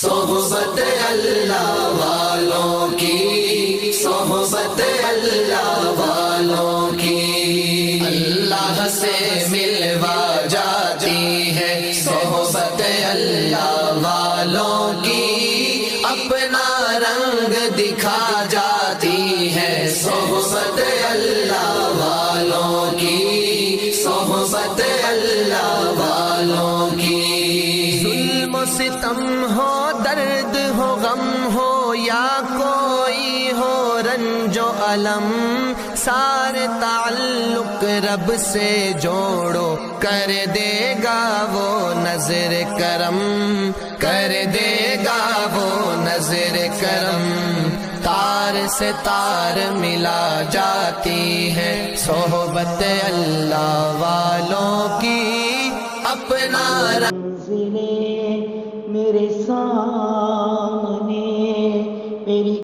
صحبت اللہ والوں کی، صحبت اللہ والوں کی، اللہ سے ملوا جاتی ہے صحبت اللہ والوں کی، اپنا رنگ دکھا جاتی ہے صحبت اللہ والوں کی، صحبت اللہ والوں کی۔ ظلم و ستم ہو، درد ہو، غم ہو، یا کوئی ہو رنج و الم، سارے تعلق رب سے جوڑو، کر دے گا وہ نظر کرم، کر دے گا وہ نظر کرم۔ تار سے تار ملا جاتی ہے صحبت اللہ والوں کی، اپنا منزلیں میرے سامنے، میری